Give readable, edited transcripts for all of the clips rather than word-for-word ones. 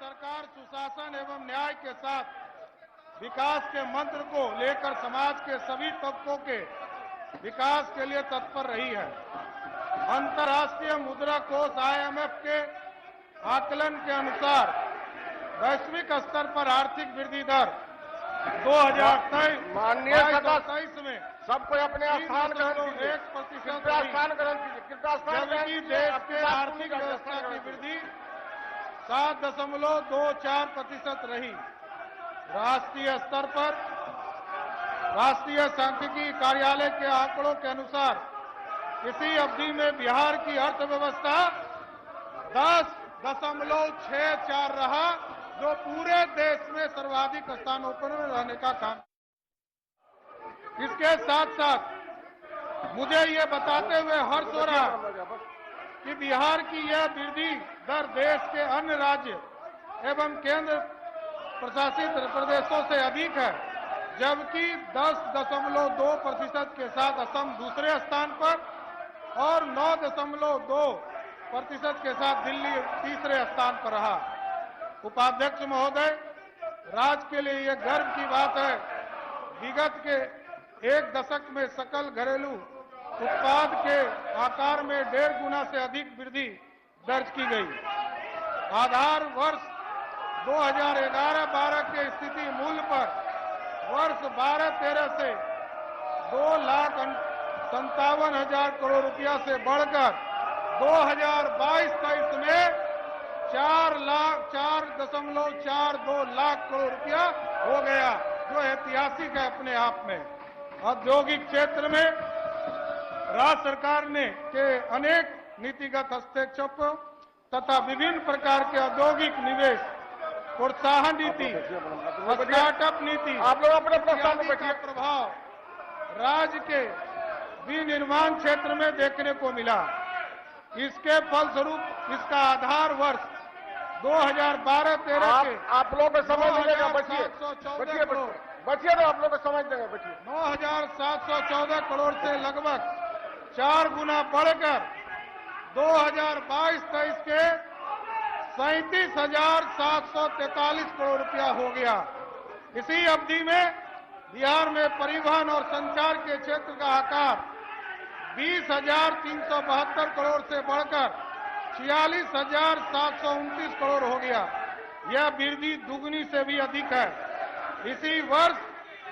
सरकार सुशासन एवं न्याय के साथ विकास के मंत्र को लेकर समाज के सभी तबकों के विकास के लिए तत्पर रही है। अंतर्राष्ट्रीय मुद्रा कोष IMF के आकलन के अनुसार वैश्विक स्तर पर आर्थिक वृद्धि दर 2023 में सबको अपने स्थान ग्रहण कीजिए। 1% जबकि देश के आर्थिक व्यवस्था की वृद्धि 7.24% रही। राष्ट्रीय स्तर पर राष्ट्रीय सांख्यिकी कार्यालय के आंकड़ों के अनुसार इसी अवधि में बिहार की अर्थव्यवस्था 10.64 रहा, जो पूरे देश में सर्वाधिक स्थानों पर रहने का काम। इसके साथ साथ मुझे ये बताते हुए हर्ष हो रहा कि बिहार की यह वृद्धि दर देश के अन्य राज्य एवं केंद्र प्रशासित प्रदेशों से अधिक है, जबकि 10.2% के साथ असम दूसरे स्थान पर और 9.2% के साथ दिल्ली तीसरे स्थान पर रहा। उपाध्यक्ष महोदय, राज्य के लिए यह गर्व की बात है, विगत के एक दशक में सकल घरेलू उत्पाद के आकार में 1.5 गुना से अधिक वृद्धि दर्ज की गई। आधार वर्ष 2011-12 के स्थिति मूल्य पर वर्ष 12-13 से 2,57,000 करोड़ रुपया से बढ़कर 2022-23 में 4,42 लाख करोड़ रुपया हो गया, जो ऐतिहासिक है अपने आप में। औद्योगिक क्षेत्र में राज्य सरकार ने के अनेक नीतिगत हस्तक्षेप तथा विभिन्न प्रकार के औद्योगिक निवेश, प्रोत्साहन नीति, स्टार्टअप नीति, आप लोग अपने प्रस्ताव में बैठिए। प्रभाव राज्य के विनिर्माण क्षेत्र में देखने को मिला। इसके फलस्वरूप इसका आधार वर्ष 2012-13 के आप लोग को समझ मिलेगा। बैठिए तो आप लोग को समझ देंगे। बैठिए। 9,714 करोड़ से लगभग 4 गुना बढ़कर 2022-23 के 37,743 करोड़ रुपया हो गया। इसी अवधि में बिहार में परिवहन और संचार के क्षेत्र का आकार 20,372 करोड़ से बढ़कर 46,729 करोड़ हो गया। यह वृद्धि दुगनी से भी अधिक है। इसी वर्ष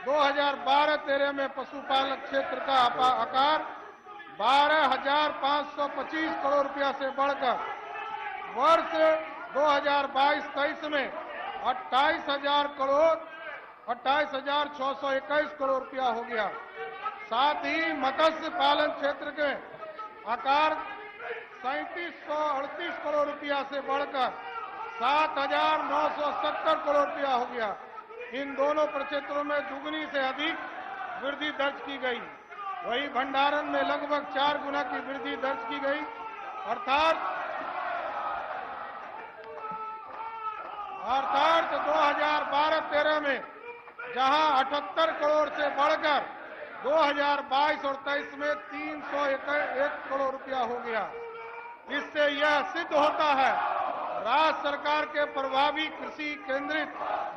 2012-13 में पशुपालन क्षेत्र का आकार 12,525 करोड़ रुपया से बढ़कर वर्ष 2022-23 में 28,621 करोड़ रुपया हो गया। साथ ही मत्स्य पालन क्षेत्र के आकार 3738 करोड़ रुपया से बढ़कर 7,970 करोड़ रुपया हो गया। इन दोनों प्रक्षेत्रों में दुगनी से अधिक वृद्धि दर्ज की गई। वही भंडारण में लगभग 4 गुना की वृद्धि दर्ज की गई। अर्थात 2012-13 में जहां 78 करोड़ से बढ़कर 2022 और 23 में 301 करोड़ रुपया हो गया। इससे यह सिद्ध होता है राज्य सरकार के प्रभावी कृषि केंद्रित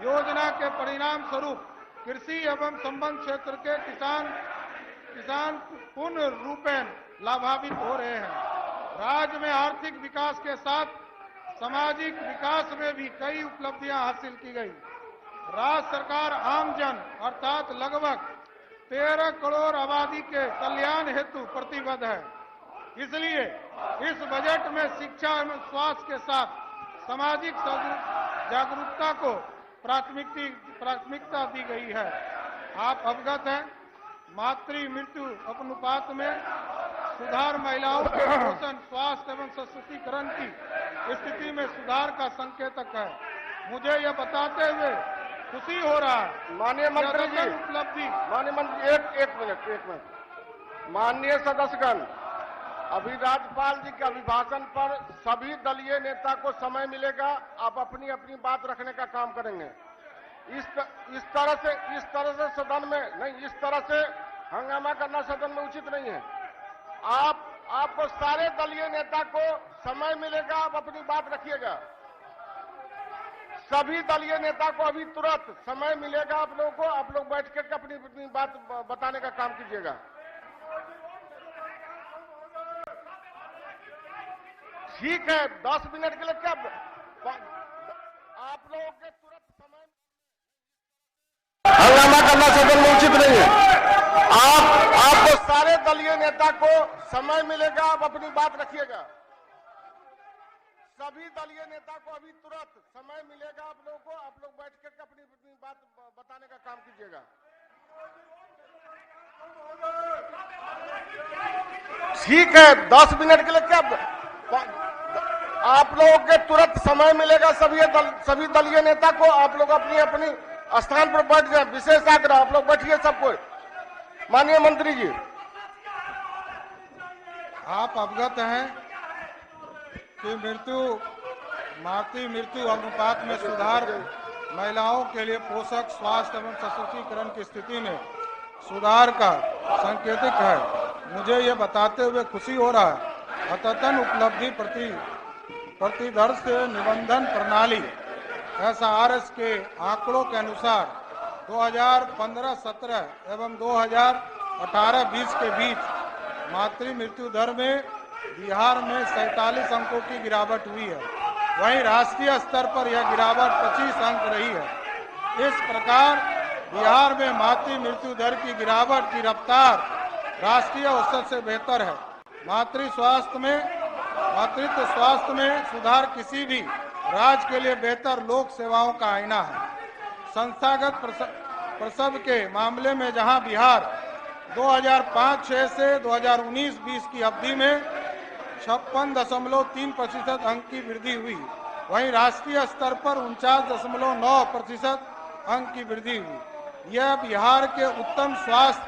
योजना के परिणाम स्वरूप कृषि एवं संबद्ध क्षेत्र के किसान पूर्ण रूपेण लाभान्वित हो रहे हैं। राज्य में आर्थिक विकास के साथ सामाजिक विकास में भी कई उपलब्धियां हासिल की गई। राज्य सरकार आमजन अर्थात लगभग 13 करोड़ आबादी के कल्याण हेतु प्रतिबद्ध है। इसलिए इस बजट में शिक्षा एवं स्वास्थ्य के साथ सामाजिक जागरूकता को प्राथमिकता दी गई है। आप अवगत हैं, मातृ मृत्यु अनुपात में सुधार महिलाओं के पोषण, स्वास्थ्य एवं सशक्तिकरण की स्थिति में सुधार का संकेतक है। मुझे यह बताते हुए खुशी हो रहा है, माननीय मंत्री जी, उपलब्धि माननीय मंत्री एक मिनट माननीय सदस्यगण, अभी राज्यपाल जी के अभिभाषण पर सभी दलीय नेता को समय मिलेगा। आप अपनी अपनी बात रखने का काम करेंगे। इस तरह से सदन में नहीं, इस तरह से हंगामा करना सदन में उचित नहीं है। आपको सारे दलीय नेता को समय मिलेगा, आप अपनी बात रखिएगा। सभी दलीय नेता को अभी तुरंत समय मिलेगा आप लोगों को, आप लोग बैठ कर अपनी अपनी बात बताने का काम कीजिएगा। ठीक है, 10 मिनट के लिए क्या आप लोगों के तुरंत समय हंगामा करना सदन में उचित नहीं है। आपको सारे दलीय नेता को समय मिलेगा, आप अपनी बात रखिएगा। सभी दलीय नेता को अभी तुरंत समय मिलेगा आप लोगों को, आप लोग बैठ कर अपनी अपनी बात बताने का काम कीजिएगा। ठीक है, 10 मिनट के लिए क्या आप लोगों के तुरंत समय मिलेगा। सभी दलीय नेता को आप लोग अपनी अपनी स्थान पर बैठ जाए। विशेष आग्रह, आप लोग बैठिए सब कोई। माननीय मंत्री जी, आप अवगत हैं कि मातृ मृत्यु अनुपात में सुधार महिलाओं के लिए पोषक स्वास्थ्य एवं सशक्तिकरण की स्थिति में सुधार का सांकेतिक है। मुझे ये बताते हुए खुशी हो रहा है अद्यतन उपलब्धि प्रतिदर्श निबंधन प्रणाली SRS के आंकड़ों के अनुसार 2015-17 एवं 2018-20 के बीच मातृ मृत्यु दर में बिहार में 47 अंकों की गिरावट हुई है। वहीं राष्ट्रीय स्तर पर यह गिरावट 25 अंक रही है। इस प्रकार बिहार में मातृ मृत्यु दर की गिरावट की रफ्तार राष्ट्रीय औसत से बेहतर है। मातृत्व स्वास्थ्य में सुधार किसी भी राज्य के लिए बेहतर लोक सेवाओं का आईना है। संस्थागत प्रसव के मामले में जहां बिहार 2005-06 से 2019-20 की अवधि में 56.3% अंक की वृद्धि हुई, वहीं राष्ट्रीय स्तर पर 49.9% अंक की वृद्धि हुई। यह बिहार के उत्तम स्वास्थ्य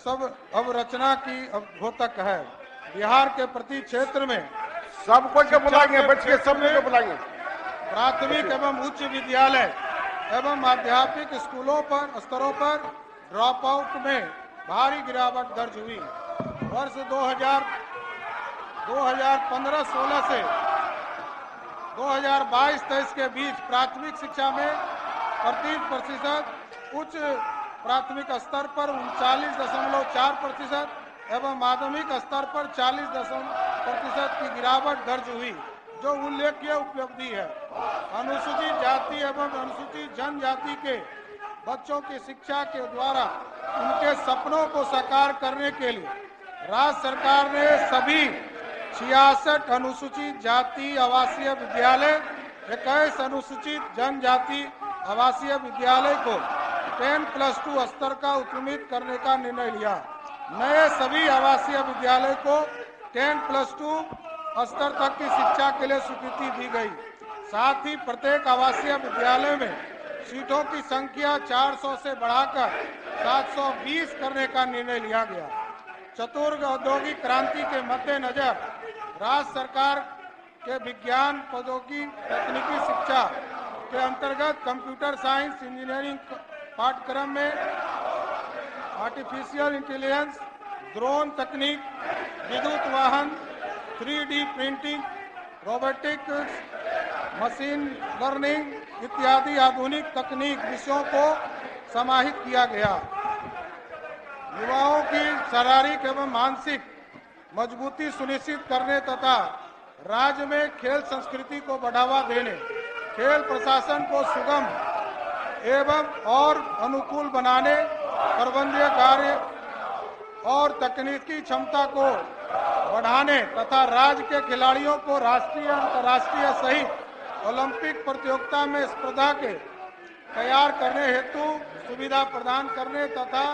सब अवरचना की द्योतक है। बिहार के प्रति क्षेत्र में सबको जो बुलाएंगे, बच्चे सब को बुलाएंगे। प्राथमिक एवं उच्च विद्यालय एवं माध्यमिक स्कूलों पर स्तरों पर ड्रॉप आउट में भारी गिरावट दर्ज हुई। वर्ष 2015-16 से 2022-23 के बीच प्राथमिक शिक्षा में 35%, उच्च प्राथमिक स्तर पर 39.4% एवं माध्यमिक स्तर पर 40% की गिरावट दर्ज हुई, जो उल्लेखनीय उपलब्धि है। अनुसूचित जाति एवं अनुसूचित जनजाति के बच्चों की शिक्षा के द्वारा उनके सपनों को साकार करने के लिए राज्य सरकार ने सभी 66 अनुसूचित जाति आवासीय विद्यालय, 21 अनुसूचित जनजाति आवासीय विद्यालय को 10+2 स्तर का उत्क्रमित करने का निर्णय लिया। नए सभी आवासीय विद्यालय को 10+2 स्तर तक की शिक्षा के लिए स्वीकृति दी गई। साथ ही प्रत्येक आवासीय विद्यालय में सीटों की संख्या 400 से बढ़ाकर 720 करने का निर्णय लिया गया। चतुर्थ औद्योगिक क्रांति के मद्देनजर राज्य सरकार के विज्ञान प्रौद्योगिकी तकनीकी शिक्षा के अंतर्गत कंप्यूटर साइंस इंजीनियरिंग पाठ्यक्रम में आर्टिफिशियल इंटेलिजेंस, ड्रोन तकनीक, विद्युत वाहन, 3D printing, robotics, machine learning इत्यादि आधुनिक तकनीक विषयों को समाहित किया गया। युवाओं की शारीरिक एवं मानसिक मजबूती सुनिश्चित करने तथा राज्य में खेल संस्कृति को बढ़ावा देने, खेल प्रशासन को सुगम एवं और अनुकूल बनाने, प्रबंधकीय कार्य और तकनीकी क्षमता को बढ़ाने तथा राज्य के खिलाड़ियों को राष्ट्रीय अंतर्राष्ट्रीय सहित ओलंपिक प्रतियोगिता में स्पर्धा के तैयार करने हेतु सुविधा प्रदान करने तथा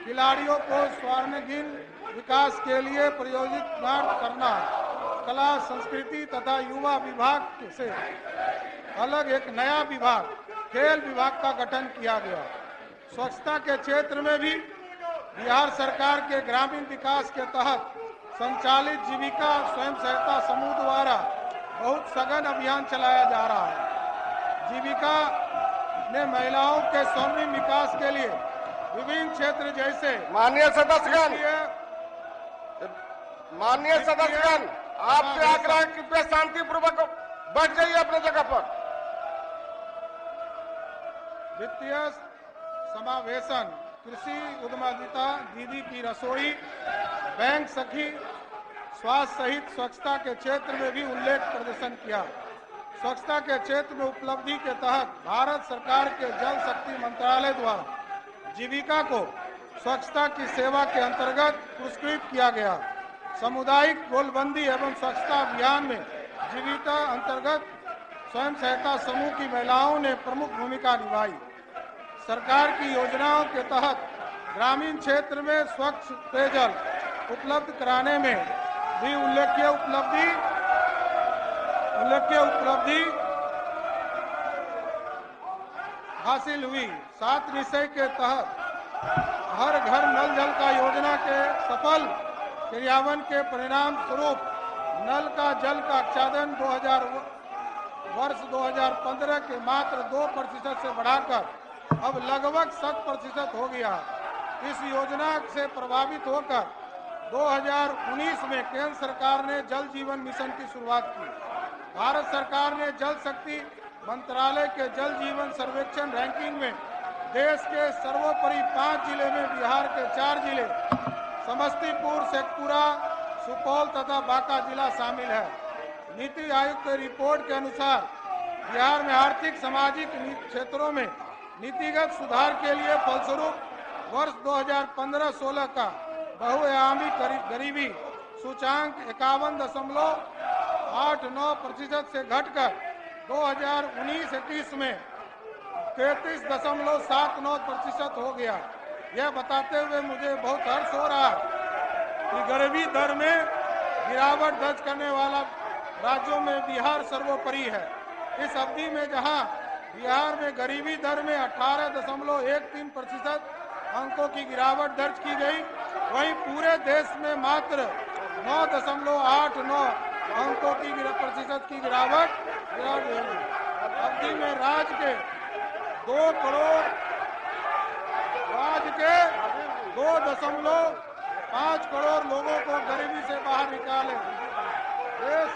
खिलाड़ियों को स्वर्णिम विकास के लिए प्रयोजित करना। कला संस्कृति तथा युवा विभाग से अलग एक नया विभाग, खेल विभाग का गठन किया गया। स्वच्छता के क्षेत्र में भी बिहार सरकार के ग्रामीण विकास के तहत संचालित जीविका स्वयं सहायता समूह द्वारा बहुत सघन अभियान चलाया जा रहा है। जीविका ने महिलाओं के स्वर्णिम विकास के लिए विभिन्न क्षेत्र जैसे माननीय सदस्यगण, आपसे आग्रह कृपया शांतिपूर्वक बैठ जाइए अपने जगह पर। वित्तीय समावेशन, कृषि उद्यमिता, दीदी की रसोई, बैंक सखी, स्वास्थ्य सहित स्वच्छता के क्षेत्र में भी उल्लेख प्रदर्शन किया। स्वच्छता के क्षेत्र में उपलब्धि के तहत भारत सरकार के जल शक्ति मंत्रालय द्वारा जीविका को स्वच्छता की सेवा के अंतर्गत पुरस्कृत किया गया। सामुदायिक गोलबंदी एवं स्वच्छता अभियान में जीविका अंतर्गत स्वयं सहायता समूह की महिलाओं ने प्रमुख भूमिका निभाई। सरकार की योजनाओं के तहत ग्रामीण क्षेत्र में स्वच्छ पेयजल उपलब्ध कराने में भी उल्लेखनीय उपलब्धि हासिल हुई। 7 निश्चय के तहत हर घर नल जल का योजना के सफल क्रियान्वयन के परिणाम स्वरूप नल का जल का आच्छादन वर्ष 2015 के मात्र 2% से बढ़ाकर अब लगभग 100% हो गया। इस योजना से प्रभावित होकर 2019 में केंद्र सरकार ने जल जीवन मिशन की शुरुआत की। भारत सरकार ने जल शक्ति मंत्रालय के जल जीवन सर्वेक्षण रैंकिंग में देश के सर्वोपरि 5 जिले में बिहार के 4 जिले समस्तीपुर, शेखपुरा, सुपौल तथा बांका जिला शामिल है। नीति आयोग की रिपोर्ट के अनुसार बिहार में आर्थिक सामाजिक क्षेत्रों में नीतिगत सुधार के लिए फलस्वरूप वर्ष 2015-16 का बहुआयामी गरीबी सूचांक 51.89% से घटकर 2019-21 में 33.79% हो गया। यह बताते हुए मुझे बहुत हर्ष हो रहा है कि गरीबी दर में गिरावट दर्ज करने वाला राज्यों में बिहार सर्वोपरि है। इस अवधि में जहां बिहार में गरीबी दर में 18.13% अंकों की गिरावट दर्ज की गई, वहीं पूरे देश में मात्र 9.89 अंकों की प्रतिशत की गिरावट अवधि में राज्य के 2.5 करोड़ लोगों को गरीबी से बाहर निकाले। देश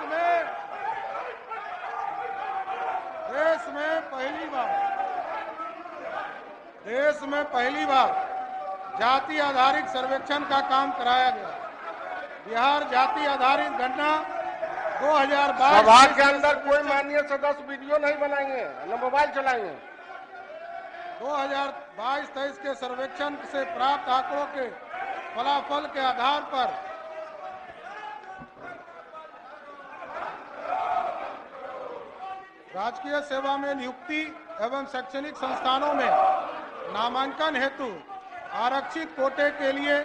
में पहली बार जाति आधारित सर्वेक्षण का काम कराया गया। बिहार जाति आधारित गणना 2022 सभा के अंदर कोई माननीय सदस्य वीडियो नहीं बनाएंगे, न मोबाइल चलाएंगे। 2022-23 के सर्वेक्षण से प्राप्त आंकड़ों के फलाफल के आधार पर राजकीय सेवा में नियुक्ति एवं शैक्षणिक संस्थानों में नामांकन हेतु आरक्षित कोटे के लिए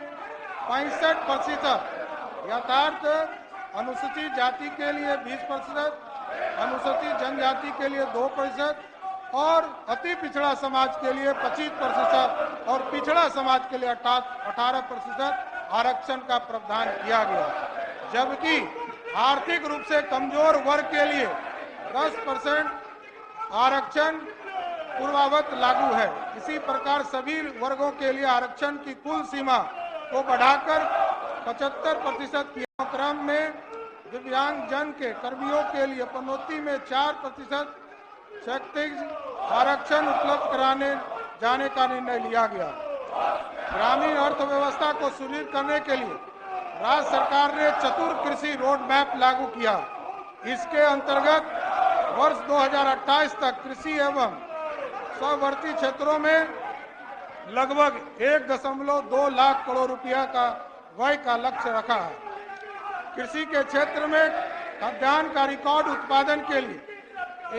65%, यथार्थ अनुसूचित जाति के लिए 20%, अनुसूचित जनजाति के लिए 2% और अति पिछड़ा समाज के लिए 25% और पिछड़ा समाज के लिए 18% आरक्षण का प्रावधान किया गया। जबकि आर्थिक रूप से कमजोर वर्ग के लिए 10% आरक्षण पूर्वावत लागू है। इसी प्रकार सभी वर्गों के लिए आरक्षण की कुल सीमा को बढ़ाकर 75% किया। क्रम में दिव्यांग जन के कर्मियों के लिए पदोन्नति में 4% शैक्षिक आरक्षण उपलब्ध कराने जाने का निर्णय लिया गया। ग्रामीण अर्थव्यवस्था को सुदृढ़ करने के लिए राज्य सरकार ने चतुर कृषि रोड मैप लागू किया। इसके अंतर्गत वर्ष 2028 तक कृषि एवं सवर्ती क्षेत्रों में लगभग 1.2 लाख करोड़ रुपया का व्यय का लक्ष्य रखा है। कृषि के क्षेत्र में खाद्यान्न का रिकॉर्ड उत्पादन के लिए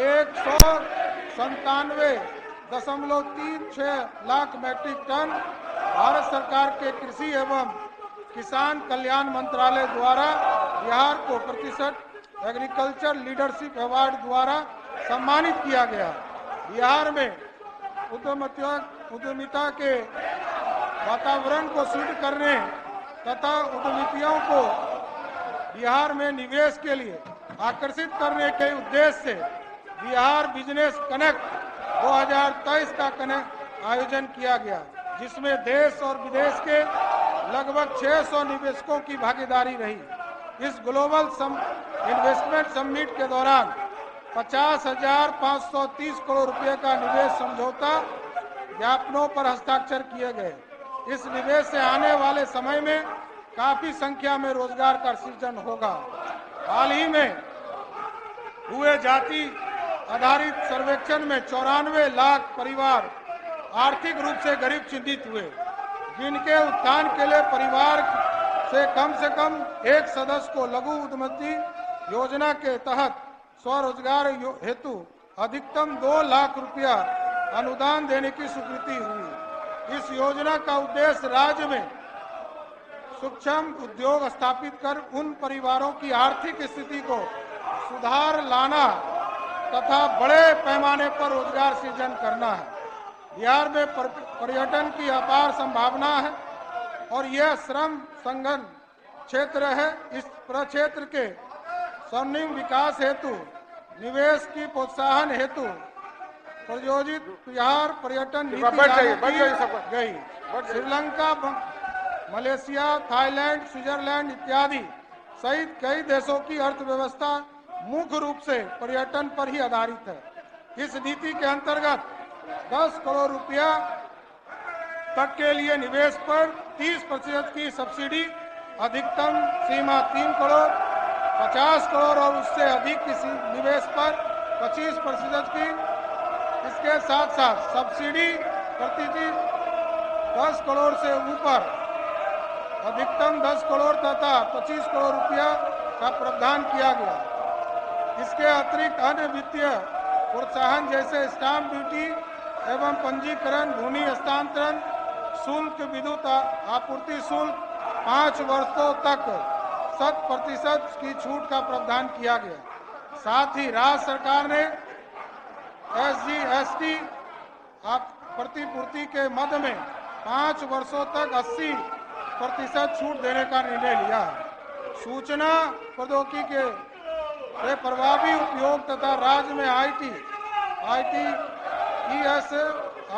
197.36 लाख मैट्रिक टन भारत सरकार के कृषि एवं किसान कल्याण मंत्रालय द्वारा बिहार को प्रतिष्ठित एग्रीकल्चर लीडरशिप अवार्ड द्वारा सम्मानित किया गया। बिहार में उद्यमिता के वातावरण को सुदृढ़ करने तथा उद्यमियों को बिहार में निवेश के लिए आकर्षित करने के उद्देश्य से बिहार बिजनेस कनेक्ट 2023 का आयोजन किया गया, जिसमें देश और विदेश के लगभग 600 निवेशकों की भागीदारी रही। इस ग्लोबल इन्वेस्टमेंट समिट के दौरान 50,530 करोड़ रुपए का निवेश समझौता ज्ञापनों पर हस्ताक्षर किए गए। इस निवेश से आने वाले समय में काफी संख्या में रोजगार का सृजन होगा। हाल ही में हुए जाति आधारित सर्वेक्षण में 94 लाख परिवार आर्थिक रूप से गरीब चिन्हित हुए, जिनके उत्थान के लिए परिवार से कम एक सदस्य को लघु उद्यमी योजना के तहत स्वरोजगार हेतु अधिकतम 2 लाख रुपया अनुदान देने की स्वीकृति हुई। इस योजना का उद्देश्य राज्य में सूक्ष्म उद्योग स्थापित कर उन परिवारों की आर्थिक स्थिति को सुधार लाना तथा बड़े पैमाने पर रोजगार सृजन करना है। बिहार में पर्यटन की अपार संभावना है और यह श्रम संगम क्षेत्र है। इस प्रक्षेत्र के स्वर्णिम विकास हेतु निवेश की प्रोत्साहन हेतु प्रायोजित बिहार पर्यटन नीति लागू की गई। श्रीलंका, मलेशिया, थाईलैंड, स्विट्जरलैंड इत्यादि सहित कई देशों की अर्थव्यवस्था मुख्य रूप से पर्यटन पर ही आधारित है। इस नीति के अंतर्गत 10 करोड़ रुपया तक के लिए निवेश पर 30% की सब्सिडी, अधिकतम सीमा 3 करोड़, 50 करोड़ और उससे अधिक किसी निवेश पर 25% की। इसके साथ साथ सब्सिडी प्रति 10 करोड़ से ऊपर अधिकतम 10 करोड़ तथा 25 करोड़ रुपया का प्रावधान किया गया। इसके अतिरिक्त अन्य वित्तीय प्रोत्साहन जैसे स्टाम्प ड्यूटी एवं पंजीकरण, भूमि हस्तांतरण शुल्क, विद्युत आपूर्ति शुल्क 5 वर्षों तक 100% की छूट का प्रावधान किया गया। साथ ही राज्य सरकार ने SGST प्रतिपूर्ति के मद में 5 वर्षों तक 80% छूट देने का निर्णय लिया है। सूचना प्रौद्योगिकी के प्रभावी उपयोग तथा राज्य में ITES,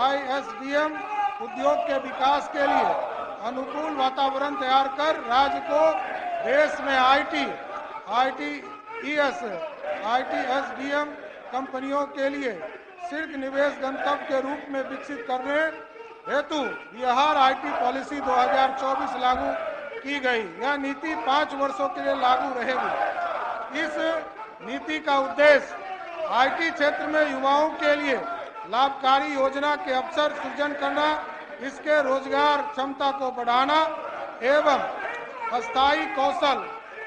ISDM उद्योग के विकास के लिए अनुकूल वातावरण तैयार कर राज्य को देश में ITES, ITSDM कंपनियों के लिए शीर्ष निवेश गंतव्य के रूप में विकसित करने हेतु बिहार IT पॉलिसी 2024 लागू की गई। यह नीति 5 वर्षों के लिए लागू रहेगी। इस नीति का उद्देश्य IT क्षेत्र में युवाओं के लिए लाभकारी योजना के अवसर सृजन करना, इसके रोजगार क्षमता को बढ़ाना एवं अस्थायी कौशल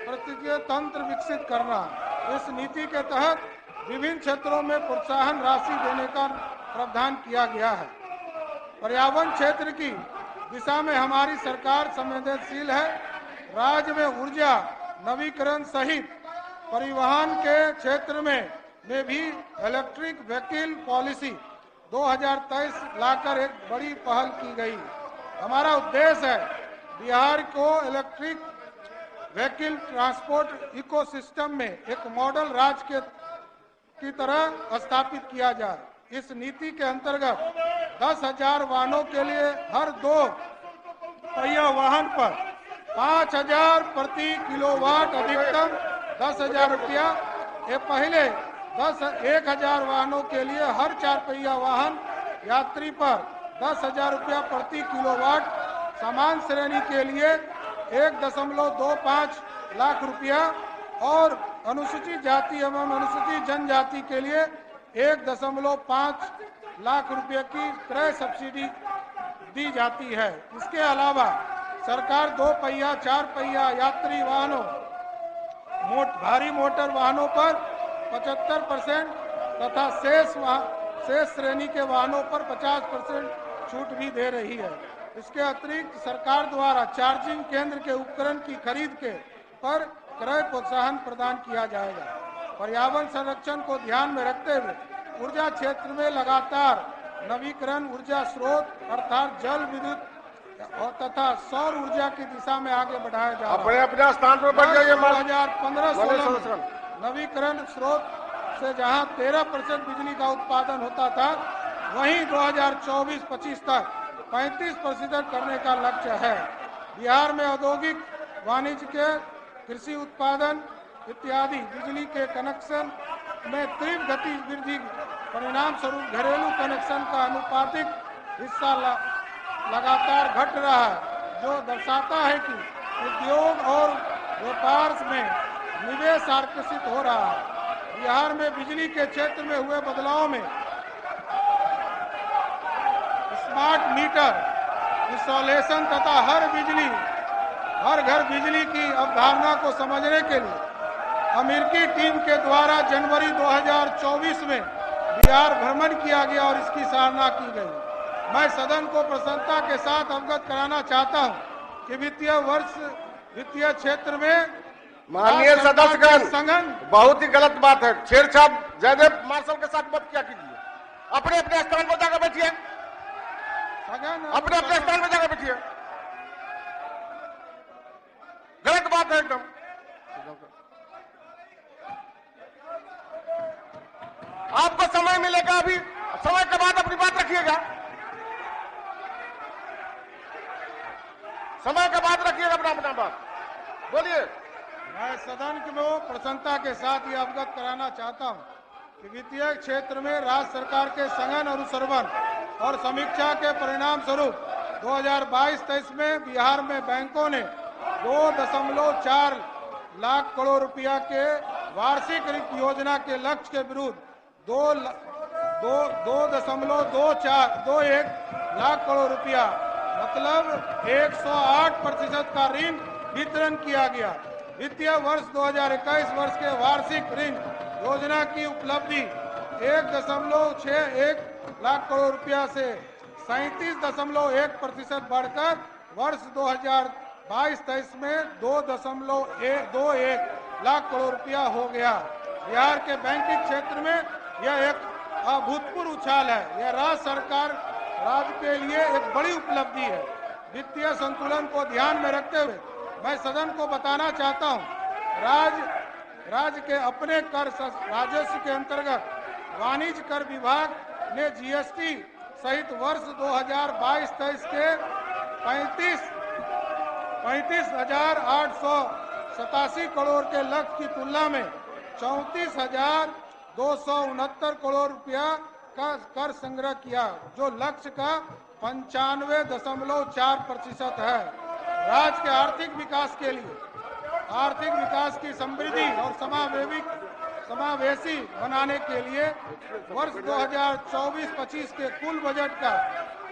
प्रतिक्रिया तंत्र विकसित करना। इस नीति के तहत विभिन्न क्षेत्रों में प्रोत्साहन राशि देने का प्रावधान किया गया है। पर्यावरण क्षेत्र की दिशा में हमारी सरकार संवेदनशील है। राज्य में ऊर्जा नवीकरण सहित परिवहन के क्षेत्र में भी इलेक्ट्रिक व्हीकल पॉलिसी 2023 लाकर एक बड़ी पहल की गई। हमारा उद्देश्य है बिहार को इलेक्ट्रिक व्हीकल ट्रांसपोर्ट इकोसिस्टम में एक मॉडल राज्य की तरह स्थापित किया जाए। इस नीति के अंतर्गत 10,000 वाहनों के लिए हर 2 पहिया वाहन पर 5,000 प्रति किलोवाट, अधिकतम 10,000 रुपया। ये पहले 1,000 वाहनों के लिए हर 4 पहिया वाहन यात्री पर 10,000 रुपया प्रति किलोवाट, समान श्रेणी के लिए 1.25 लाख रुपया और अनुसूचित जाति एवं अनुसूचित जनजाति के लिए 1.5 लाख रुपये की क्रय सब्सिडी दी जाती है। इसके अलावा सरकार 2 पहिया, 4 पहिया यात्री वाहनों, भारी मोटर वाहनों पर 75% तथा शेष श्रेणी के वाहनों पर 50% छूट भी दे रही है। इसके अतिरिक्त सरकार द्वारा चार्जिंग केंद्र के उपकरण की खरीद के पर क्रय प्रोत्साहन प्रदान किया जाएगा। पर्यावरण संरक्षण को ध्यान में रखते हुए ऊर्जा क्षेत्र में लगातार नवीकरण ऊर्जा स्रोत अर्थात जल, विद्युत और तथा सौर ऊर्जा की दिशा में आगे बढ़ाया जा रहा है। अपने स्थान पर बढ़ जाइए। 2015-16 नवीकरण स्रोत से जहां 13% बिजली का उत्पादन होता था, वहीं 2024-25 तक 35% करने का लक्ष्य है। बिहार में औद्योगिक, वाणिज्य के, कृषि उत्पादन इत्यादि बिजली के कनेक्शन में तीव्र गति वृद्धि परिणाम स्वरूप घरेलू कनेक्शन का अनुपातिक हिस्सा लगातार घट रहा है, जो दर्शाता है कि उद्योग और व्यापार में निवेश आकर्षित हो रहा है। बिहार में बिजली के क्षेत्र में हुए बदलाव में स्मार्ट मीटर इंस्टॉलेशन तथा हर घर बिजली की अवधारणा को समझने के लिए अमेरिकी टीम के द्वारा जनवरी 2024 में बिहार भ्रमण किया गया और इसकी सराहना की गई। मैं सदन को प्रसन्नता के साथ अवगत कराना चाहता हूं कि वित्तीय क्षेत्र में माननीय सदस्यगण, बहुत ही गलत बात है। छेड़छाड़ जयदेव मार्शल के साथ मत किया कीजिए। अपने अपने स्थान पर जाकर बैठिए, अपने अपने स्थान पर जाकर बैठिए। गलत बात है एकदम। आपको समय मिलेगा, अभी समय के बाद अपनी बात रखिएगा, समय के बाद रखिएगा अपना बात। बोलिए। मैं सदन को प्रसन्नता के साथ ये अवगत कराना चाहता हूं कि वित्तीय क्षेत्र में राज्य सरकार के सघन अनुश्रवण और समीक्षा के परिणाम स्वरूप 2022-23 में बिहार में बैंकों ने 2.4 लाख करोड़ रुपया के वार्षिक योजना के लक्ष्य के विरुद्ध 2.21 लाख करोड़ रुपया मतलब 108% का ऋण वितरण किया गया। वित्तीय वर्ष 2021 वर्ष के वार्षिक ऋण योजना की उपलब्धि 1.61 लाख करोड़ रुपया से 37.1% बढ़कर वर्ष 2022-23 में 2.21 लाख करोड़ रुपया हो गया। बिहार के बैंकिंग क्षेत्र में यह एक अभूतपूर्व उछाल है। यह राज्य के लिए एक बड़ी उपलब्धि है। वित्तीय संतुलन को ध्यान में रखते हुए मैं सदन को बताना चाहता हूं, राज्य के अपने कर राजस्व के अंतर्गत वाणिज्य कर विभाग ने जीएसटी सहित वर्ष 2022-23 के 35,887 करोड़ के लक्ष्य की तुलना में 34,269 करोड़ रुपया का कर संग्रह किया, जो लक्ष्य का 95.4% है। राज्य के आर्थिक विकास के लिए आर्थिक विकास की समृद्धि और समावेशी बनाने के लिए वर्ष 2024-25 के कुल बजट का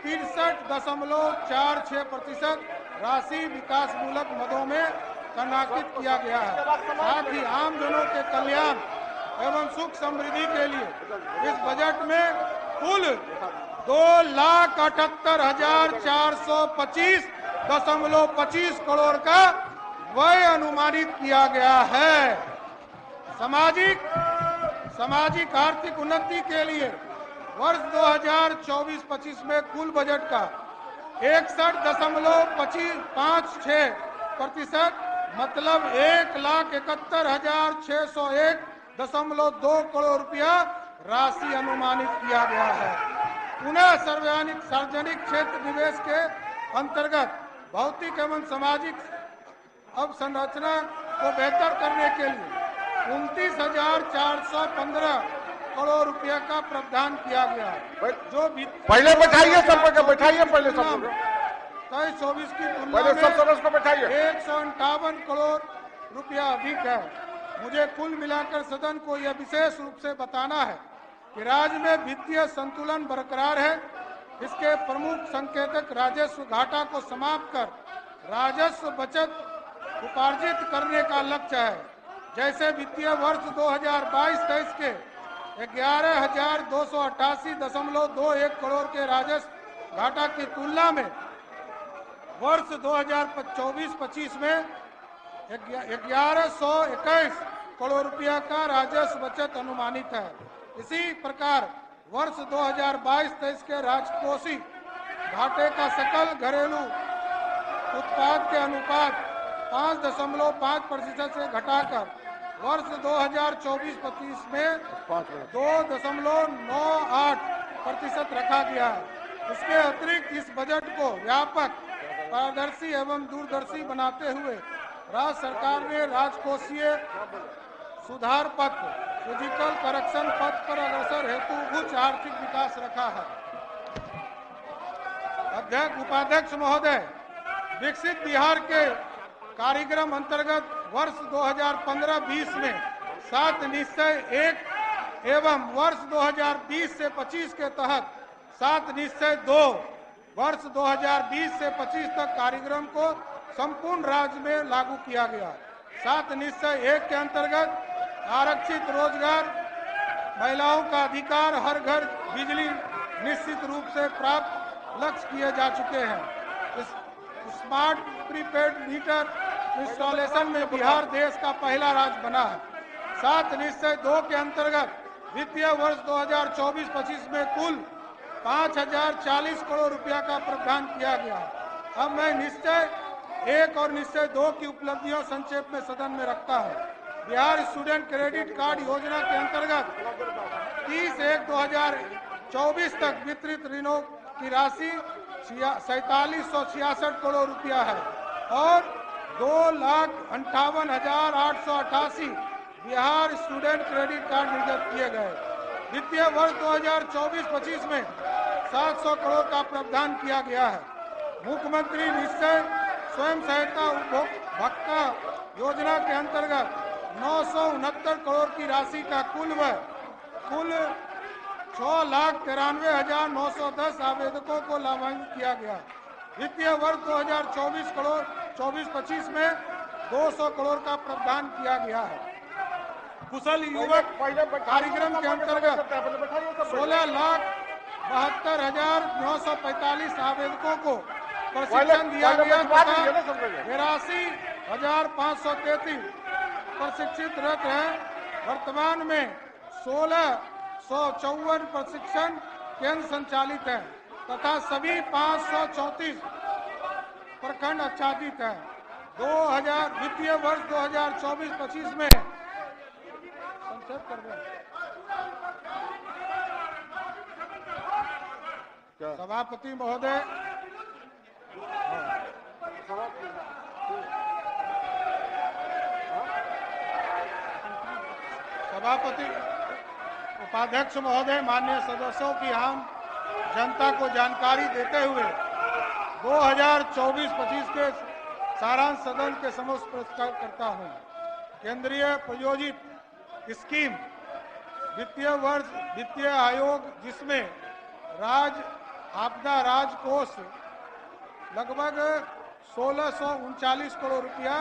63.46% राशि विकास मूलक मदों में संरक्षित किया गया है। साथ ही आम जनों के कल्याण एवं सुख समृद्धि के लिए इस बजट में कुल 2,78,425.25 करोड़ का व्यय अनुमानित किया गया है। सामाजिक आर्थिक उन्नति के लिए वर्ष 2024-25 में कुल बजट का 61.56% मतलब 1,71,601.2 करोड़ रुपया राशि अनुमानित किया गया है। पुनः सार्वजनिक क्षेत्र निवेश के अंतर्गत भौतिक एवं सामाजिक अवसंरचना को बेहतर करने के लिए 29,415 करोड़ रुपया का प्रावधान किया गया, जो पहले बैठाइए सबको, बैठाइए पहले सबको, 23-24 की तुलना पहले सब सदस्य को बैठाइए। 158 करोड़ रुपया अधिक है। मुझे कुल मिलाकर सदन को यह विशेष रूप से बताना है कि राज्य में वित्तीय संतुलन बरकरार है। इसके प्रमुख संकेतक राजस्व घाटा को समाप्त कर राजस्व बचत उपार्जित करने का लक्ष्य है। जैसे वित्तीय वर्ष 2022-23 के 11,288.21 करोड़ के राजस्व घाटा की तुलना में वर्ष 2024-25 में 1,121 करोड़ रुपया का राजस्व बचत अनुमानित है। इसी प्रकार वर्ष 2022-23 के राजकोषीय घाटे का सकल घरेलू उत्पाद के अनुपात 5.5% से घटाकर वर्ष 2024-25 में 2.98% रखा गया है। इसके अतिरिक्त इस बजट को व्यापक, पारदर्शी एवं दूरदर्शी बनाते हुए राज्य सरकार ने राजकोषीय सुधार पथ फिजिकल करेक्शन पथ पर अग्रसर हेतु उच्च आर्थिक विकास रखा है। अध्यक्ष उपाध्यक्ष महोदय, विकसित बिहार के कार्यक्रम अंतर्गत वर्ष 2015-20 में 7 निश्चय 1 एवं वर्ष 2020 से 25 के तहत 7 निश्चय 2 वर्ष 2020 से 25 तक कार्यक्रम को संपूर्ण राज्य में लागू किया गया। 7 निश्चय 1 के अंतर्गत आरक्षित रोजगार, महिलाओं का अधिकार, हर घर बिजली निश्चित रूप से प्राप्त लक्ष्य किए जा चुके हैं। स्मार्ट प्रीपेड मीटर इंस्टॉलेशन में बिहार देश का पहला राज्य बना है। 7 निश्चय 2 के अंतर्गत वित्तीय वर्ष 2024-25 में कुल 5040 करोड़ रुपया का प्रावधान किया गया। अब मैं निश्चय 1 और निश्चय 2 की उपलब्धियों संक्षेप में सदन में रखता हूँ। बिहार स्टूडेंट क्रेडिट कार्ड योजना के अंतर्गत 30/1/2024 तक वितरित ऋणों की राशि 4766 करोड़ रुपया है और 2,58,888 बिहार स्टूडेंट क्रेडिट कार्ड निर्गत किए गए। वित्तीय वर्ष 2024-25 में 700 करोड़ का प्रावधान किया गया है। मुख्यमंत्री निश्चय स्वयं सहायता उपभोक्ता योजना के अंतर्गत 969 करोड़ की राशि का कुल 6,93,910 आवेदकों को लाभान्वित किया गया। वित्तीय वर्ष 2024-25 में 200 करोड़ का प्रावधान किया गया है। कुशल युवक कार्यक्रम के अंतर्गत 16,72,945 आवेदकों को प्रशिक्षण दिया गया तथा 82,533 प्रशिक्षितरत हैं। वर्तमान में 1654 प्रशिक्षण केंद्र संचालित हैं तथा सभी 534 प्रखंड आच्छादित हैं। 2000 वित्तीय वर्ष 2024-25 में संक्षेप कर दें। सभापति महोदय, सभापति उपाध्यक्ष महोदय, माननीय सदस्यों की आम जनता को जानकारी देते हुए 2024-25 के सारांश सदन के समक्ष प्रस्तुत करता हूं। केंद्रीय प्रायोजित स्कीम वित्तीय वर्ष वित्तीय आयोग, जिसमें राज्य आपदा राज कोष लगभग 1639 करोड़ रुपया,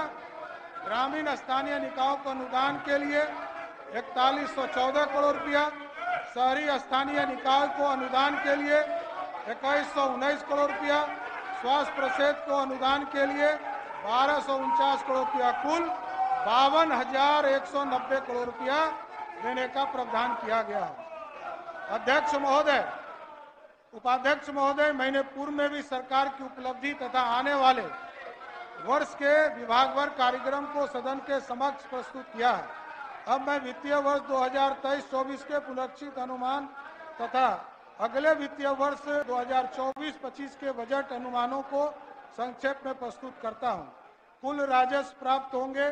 ग्रामीण स्थानीय निकायों को अनुदान के लिए 4114 करोड़ रुपया, शहरी स्थानीय निकाय को अनुदान के लिए 2119 करोड़ रुपया, स्वास्थ्य परिषद को अनुदान के लिए 1249 करोड़ रुपया, कुल 52,190 करोड़ रुपया देने का प्रावधान किया गया है। अध्यक्ष महोदय, उपाध्यक्ष महोदय, मैंने पूर्व में भी सरकार की उपलब्धि तथा आने वाले वर्ष के विभागवार कार्यक्रम को सदन के समक्ष प्रस्तुत किया है। अब मैं वित्तीय वर्ष 2023-24 के पुनरीक्षित अनुमान तथा अगले वित्तीय वर्ष 2024-25 के बजट अनुमानों को संक्षेप में प्रस्तुत करता हूं। कुल राजस्व प्राप्त होंगे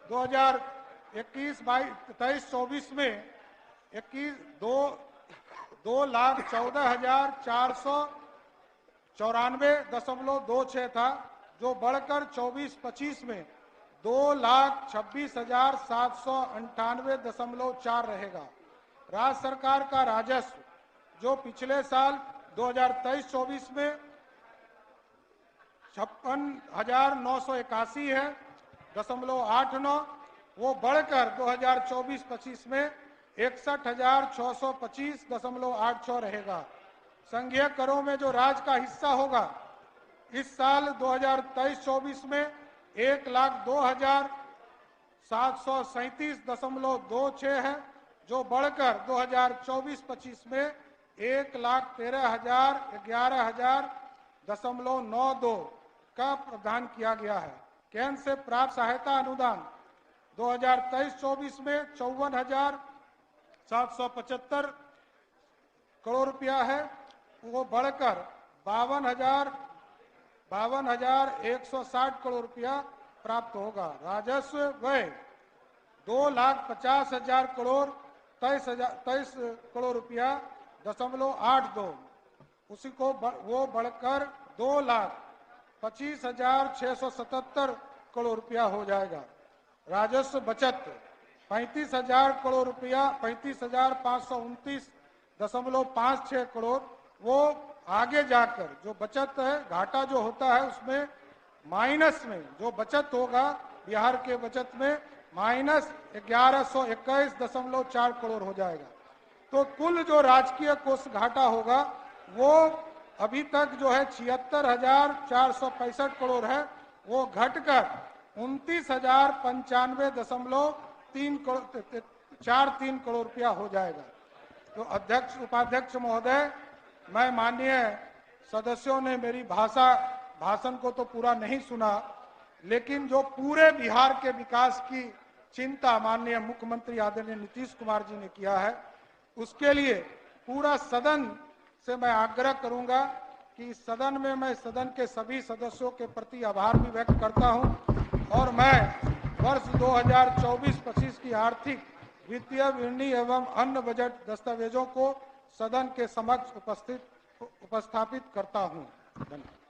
2021-23-24 में 2,14,494.26 था, जो बढ़कर 24-25 में 2,26,798.4 रहेगा। राज्य सरकार का राजस्व जो पिछले साल 2023-24 में 56,981 है 0.89, वो बढ़कर 2024-25 में 61,625.86 रहेगा। संघीय करों में जो राज्य का हिस्सा होगा इस साल 2023-24 में 1,02,737.26 है, जो बढ़कर 2024-25 में 1,13,11,092 का प्रावधान किया गया है। केंद्र से प्राप्त सहायता अनुदान 2023-24 में 54,775 करोड़ रुपया है, वो बढ़कर 52,160 करोड़ रुपया प्राप्त होगा। राजस्व व्यय 2,50,000 करोड़ 23 करोड़ रुपया 0.82, उसी को वो बढ़कर 2,25,677 करोड़ रुपया हो जाएगा। राजस्व बचत 35,000 करोड़ रुपया, 35,529.56 करोड़, वो आगे जाकर जो बचत है, घाटा जो होता है उसमें माइनस में जो बचत होगा बिहार के बचत में माइनस 1121.4 करोड़ हो जाएगा। तो कुल जो राजकीय कोष घाटा होगा वो अभी तक जो है 76,465 करोड़ है, वो घटकर 29,095.43 करोड़ रुपया हो जाएगा। तो अध्यक्ष उपाध्यक्ष महोदय, मैं माननीय सदस्यों ने मेरी भाषण को तो पूरा नहीं सुना, लेकिन जो पूरे बिहार के विकास की चिंता माननीय मुख्यमंत्री आदरणीय नीतीश कुमार जी ने किया है, उसके लिए पूरा सदन से मैं आग्रह करूंगा कि सदन में मैं सदन के सभी सदस्यों के प्रति आभार भी व्यक्त करता हूं और मैं वर्ष 2024-25 की आर्थिक वित्तीय विवरणी एवं अन्य बजट दस्तावेजों को सदन के समक्ष उपस्थापित करता हूं। धन्यवाद।